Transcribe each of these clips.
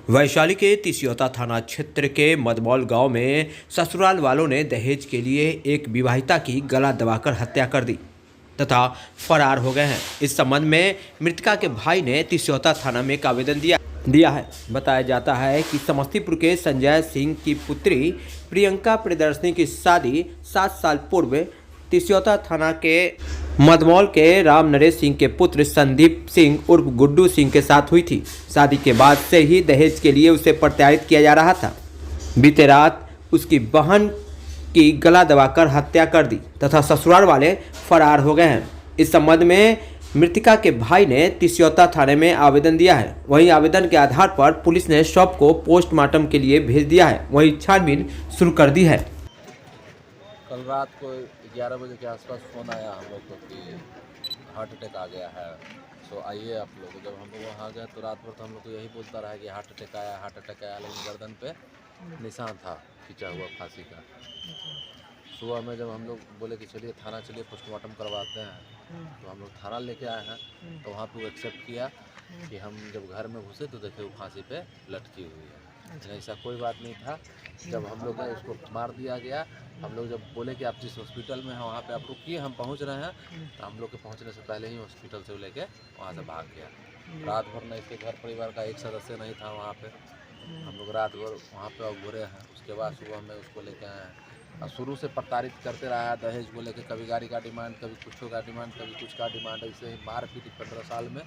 वैशाली के तिसियौता थाना क्षेत्र के मदमौल गांव में ससुराल वालों ने दहेज के लिए एक विवाहिता की गला दबाकर हत्या कर दी तथा फरार हो गए हैं। इस संबंध में मृतका के भाई ने तिसियौता थाना में एक आवेदन दिया है। बताया जाता है कि समस्तीपुर के संजय सिंह की पुत्री प्रियंका प्रियदर्शनी की शादी 7 साल पूर्व तिसियौता थाना के मदमौल के राम नरेश सिंह के पुत्र संदीप सिंह उर्फ गुड्डू सिंह के साथ हुई थी। शादी के बाद से ही दहेज के लिए उसे प्रताड़ित किया जा रहा था। बीते रात उसकी बहन की गला दबाकर हत्या कर दी तथा ससुराल वाले फरार हो गए हैं। इस संबंध में मृतका के भाई ने तिसियौता थाने में आवेदन दिया है। वहीं आवेदन के आधार पर पुलिस ने शव को पोस्टमार्टम के लिए भेज दिया है। वहीं छानबीन शुरू कर दी है। कल रात को 11 बजे के आसपास फ़ोन आया हम लोग को कि हार्ट अटैक आ गया है, तो आइए आप लोग। जब हम लोग वहाँ गए तो रात भर तो हम लोग को यही बोलता रहा कि हार्ट अटैक आया, लेकिन गर्दन पे निशान था खींचा हुआ फांसी का। सुबह में जब हम लोग बोले कि चलिए थाना चलिए पोस्टमार्टम करवाते हैं, तो हम लोग थाना लेके आए हैं। तो वहाँ पे वो एक्सेप्ट किया कि हम जब घर में घुसे तो देखे वो फांसी पे लटकी हुई है। ऐसा कोई बात नहीं था। जब हम लोग उसको मार दिया गया, हम लोग जब बोले कि आप जिस हॉस्पिटल में हैं वहाँ पे आप रुकिए, हम पहुँच रहे हैं, तो हम लोग के पहुँचने से पहले ही हॉस्पिटल से लेके वहाँ से भाग गया। रात भर न इसके घर परिवार का एक सदस्य नहीं था वहाँ पे। हम लोग रात भर वहाँ पे घूरे हैं। उसके बाद सुबह में उसको लेके आए हैं और शुरू से प्रताड़ित करते रहा है। दहेज को लेके कभी गाड़ी का डिमांड, कभी कुछ का डिमांड, कभी कुछ का डिमांड। ऐसे ही मार पीट 15 साल में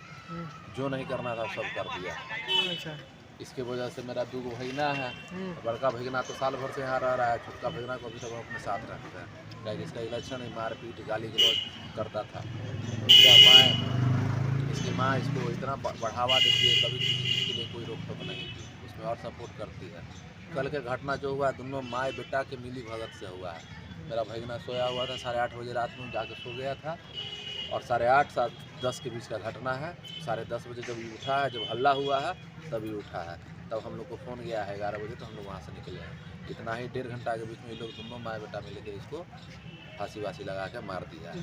जो नहीं करना था सब कर दिया। अच्छा। इसके वजह से मेरा 2 भगना है। बड़का भगना तो साल भर से यहाँ रह रहा है, छोटका भगना को अभी तक अपने साथ रखते हैं। क्या इसका इलेक्शन ही मार पीट गाली गलौज करता था। इसकी माँ इसको इतना बढ़ावा देती है, कभी किसी चीज़ के लिए कोई रोक टोक नहीं की, उसमें और सपोर्ट करती है। कल के घटना जो हुआ दोनों माँ बेटा के मिली भगत से हुआ है। मेरा भगना सोया हुआ था, 8:30 बजे रात में जाकर सो गया था और 8:30 से 10 के बीच का घटना है। 10:30 बजे जब ये उठा है, जब हल्ला हुआ है तभी उठा है। तब हम लोग को फ़ोन गया है 11 बजे, तो हम लोग वहाँ से निकले हैं। इतना ही 1.5 घंटा के बीच में ये लोग दोनों माँ बेटा मिल के इसको फांसी वासी लगा के मार दिया है।